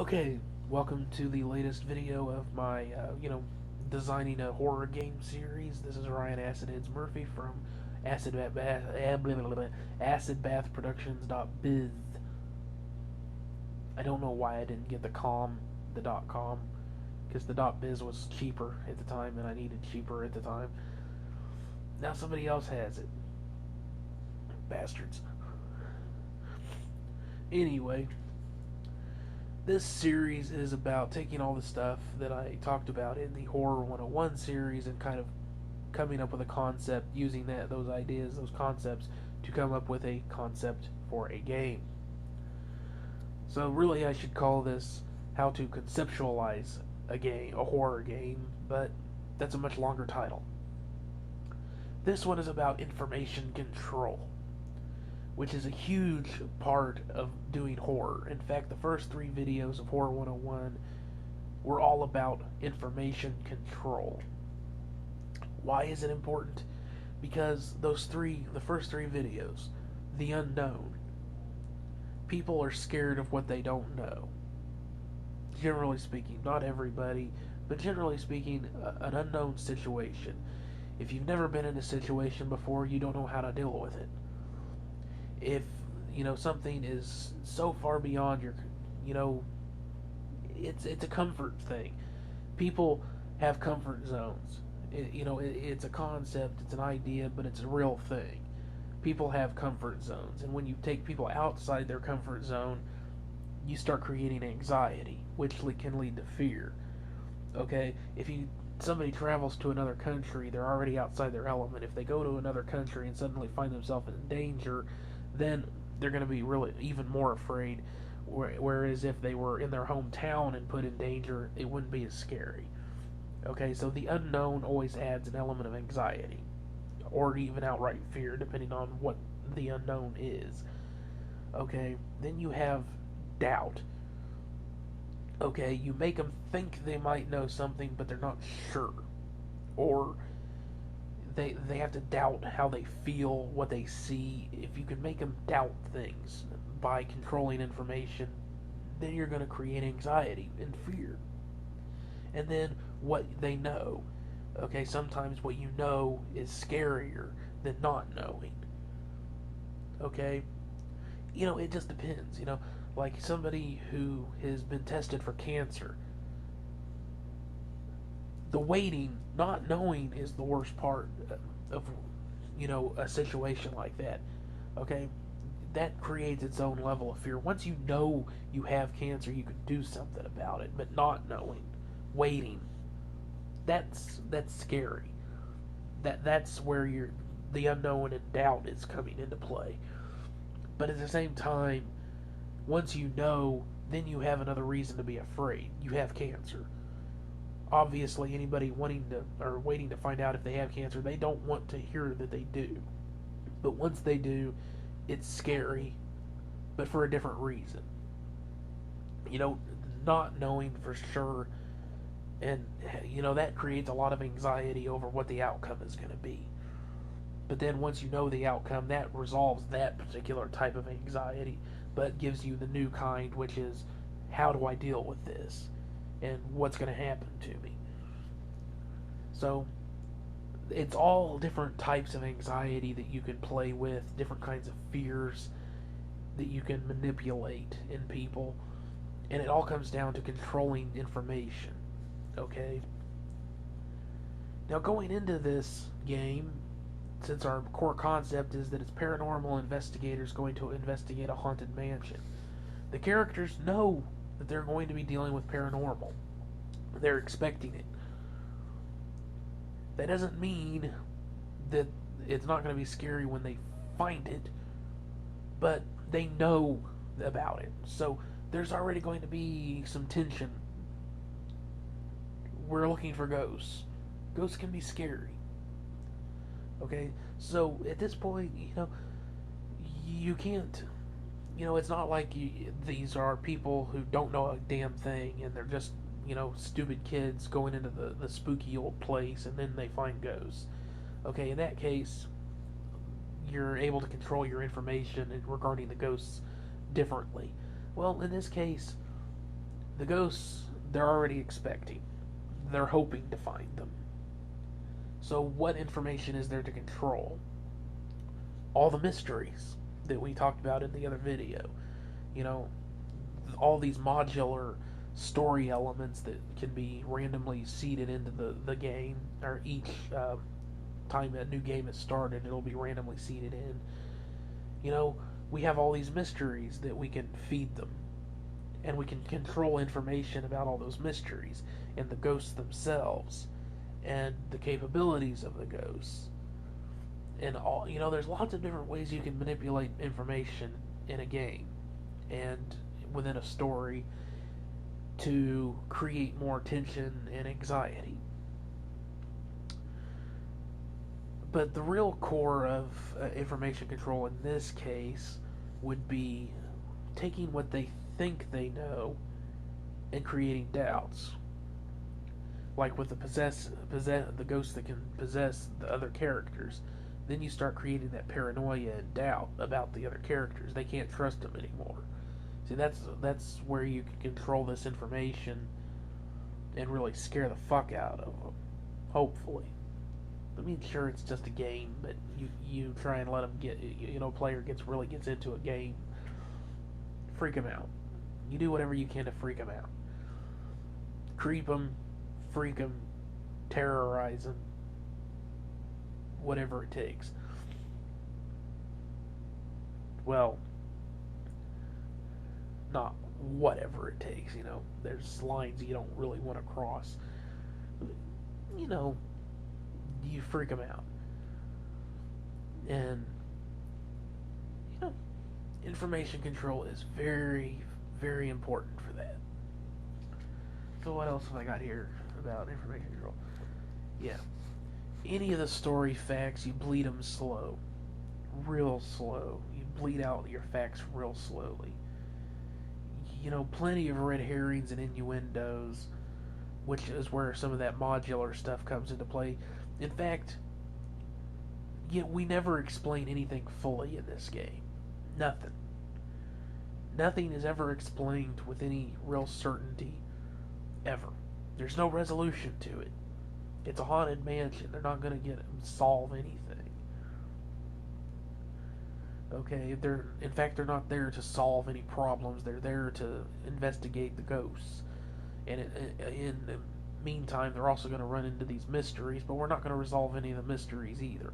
Okay, welcome to the latest video of my, designing a horror game series. This is Ryan Acidheads Murphy from acidbathproductions.biz. I don't know why I didn't get the .com, because the .biz was cheaper at the time, and I needed cheaper at the time. Now somebody else has it. Bastards. Anyway, this series is about taking all the stuff that I talked about in the Horror 101 series and kind of coming up with a concept, using those ideas, those concepts, to come up with a concept for a game. So really I should call this How to Conceptualize a horror game, but that's a much longer title. This one is about information control, which is a huge part of doing horror. In fact, the first 3 videos of Horror 101 were all about information control. Why is it important? Because the first 3 videos, the unknown, people are scared of what they don't know. Generally speaking, not everybody, but generally speaking, an unknown situation. If you've never been in a situation before, you don't know how to deal with it. If something is so far beyond your, it's a comfort thing. People have comfort zones. It's a concept, it's an idea, but it's a real thing. People have comfort zones, and when you take people outside their comfort zone, you start creating anxiety, which can lead to fear. Okay, if somebody travels to another country, they're already outside their element. If they go to another country and suddenly find themselves in danger, then they're going to be really even more afraid. Whereas if they were in their hometown and put in danger, it wouldn't be as scary. Okay, so the unknown always adds an element of anxiety, or even outright fear, depending on what the unknown is. Okay, then you have doubt. Okay, you make them think they might know something, but they're not sure. Or they have to doubt how they feel, what they see. If you can make them doubt things by controlling information, then you're going to create anxiety and fear. And then what they know. Okay, sometimes what you know is scarier than not knowing. Okay? It just depends, like somebody who has been tested for cancer. The waiting, not knowing, is the worst part of a situation like that. Okay, that creates its own level of fear. Once you know you have cancer, you can do something about it. But not knowing, waiting, that's scary. That's where the unknown and doubt is coming into play. But at the same time, once you know, then you have another reason to be afraid. You have cancer. Obviously, anybody waiting to find out if they have cancer, they don't want to hear that they do. But once they do, it's scary, but for a different reason. Not knowing for sure, and that creates a lot of anxiety over what the outcome is going to be. But then once you know the outcome, that resolves that particular type of anxiety, but gives you the new kind, which is, how do I deal with this? And what's going to happen to me? So, it's all different types of anxiety that you can play with, different kinds of fears that you can manipulate in people, and it all comes down to controlling information. Okay? Now, going into this game, since our core concept is that it's paranormal investigators going to investigate a haunted mansion, the characters know that they're going to be dealing with paranormal. They're expecting it. That doesn't mean that it's not going to be scary when they find it, but they know about it. So there's already going to be some tension. We're looking for ghosts. Ghosts can be scary. Okay, so at this point, you can't, it's not like these are people who don't know a damn thing and they're just, stupid kids going into the spooky old place and then they find ghosts. Okay, in that case, you're able to control your information regarding the ghosts differently. Well, in this case, The ghosts, they're already expecting. They're hoping to find them. So, what information is there to control? All the mysteries that we talked about in the other video. You know, all these modular story elements that can be randomly seeded into the game, or each time a new game is started, it'll be randomly seeded in. You know, we have all these mysteries that we can feed them, and we can control information about all those mysteries and the ghosts themselves and the capabilities of the ghosts. And all, you know, there's lots of different ways you can manipulate information in a game and within a story to create more tension and anxiety. But the real core of information control in this case would be taking what they think they know and creating doubts. Like with the ghosts that can possess the other characters. Then you start creating that paranoia and doubt about the other characters. They can't trust them anymore. See, that's where you can control this information and really scare the fuck out of them. Hopefully. I mean, sure, it's just a game, but you try and let them get, you know, player gets into a game, freak them out. You do whatever you can to freak them out. Creep them, freak them, terrorize them, whatever it takes. Well, not whatever it takes, you know. There's lines you don't really want to cross. You know, you freak them out. And, you know, information control is very, very important for that. So what else have I got here about information control? Yeah. Any of the story facts, you bleed them slow. Real slow. You bleed out your facts real slowly. You know, plenty of red herrings and innuendos, which is where some of that modular stuff comes into play. In fact, we never explain anything fully in this game. Nothing. Nothing is ever explained with any real certainty, ever. There's no resolution to it. It's a haunted mansion. They're not going to solve anything. Okay, in fact, they're not there to solve any problems. They're there to investigate the ghosts. And in the meantime, they're also going to run into these mysteries, but we're not going to resolve any of the mysteries either.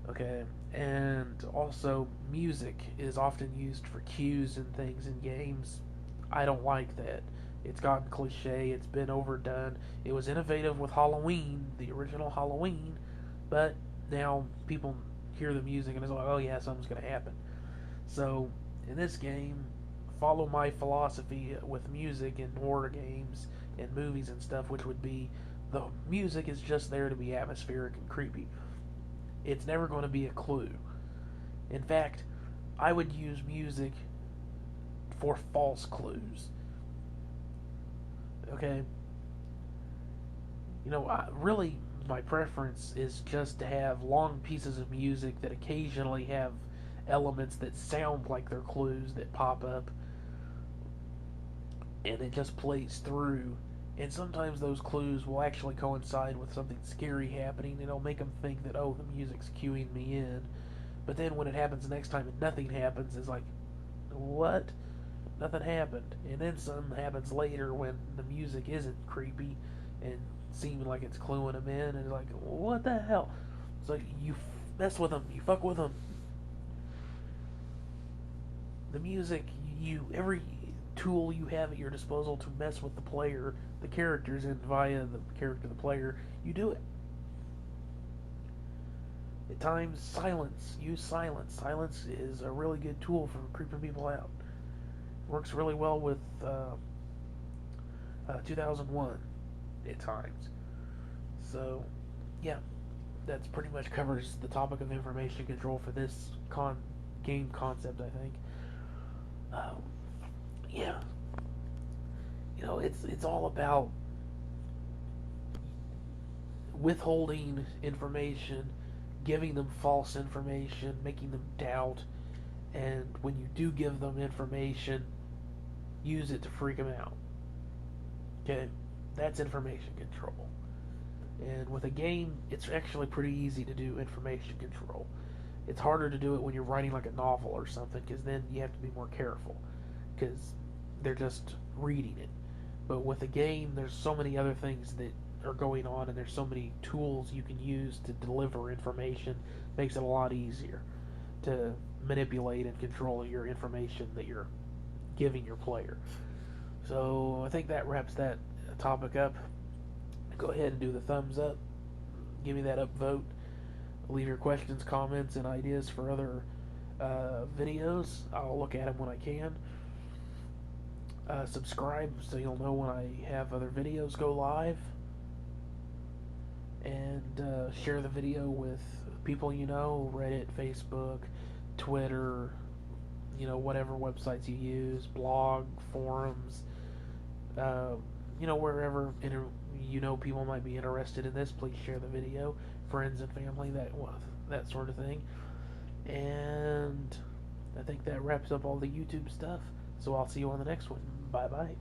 Okay, and also music is often used for cues and things in games. I don't like that. It's gotten cliche, it's been overdone. It was innovative with Halloween, the original Halloween, but now people hear the music and it's like, oh yeah, something's going to happen. So, in this game, follow my philosophy with music in horror games and movies and stuff, which would be the music is just there to be atmospheric and creepy. It's never going to be a clue. In fact, I would use music for false clues. Okay? You know, really, my preference is just to have long pieces of music that occasionally have elements that sound like they're clues that pop up. And it just plays through. And sometimes those clues will actually coincide with something scary happening. It'll make them think that, oh, the music's cueing me in. But then when it happens next time and nothing happens, it's like, what? Nothing happened. And then something happens later when the music isn't creepy and seeming like it's cluing them in. And it's like, what the hell? It's like, you mess with them. You fuck with them. The music, every tool you have at your disposal to mess with the player, the characters, and via the character, the player, you do it. At times, silence. Use silence. Silence is a really good tool for creeping people out. Works really well with 2001 at times. So, yeah, that's pretty much covers the topic of information control for this game concept, I think. Yeah, you know, it's all about withholding information, giving them false information, making them doubt, and when you do give them information, use it to freak them out. Okay, that's information control. And with a game, it's actually pretty easy to do information control. It's harder to do it when you're writing like a novel or something, because then you have to be more careful, because they're just reading it. But with a game, there's so many other things that are going on, and there's so many tools you can use to deliver information. Makes it a lot easier to manipulate and control your information that you're giving your player. So I think that wraps that topic up. Go ahead and do the thumbs up. Give me that upvote. Leave your questions, comments, and ideas for other videos. I'll look at them when I can. Subscribe so you'll know when I have other videos go live. And share the video with people you know, Reddit, Facebook, Twitter, whatever websites you use, blog, forums, wherever people might be interested in this, please share the video, friends and family, that sort of thing. And I think that wraps up all the YouTube stuff. So I'll see you on the next one. Bye bye.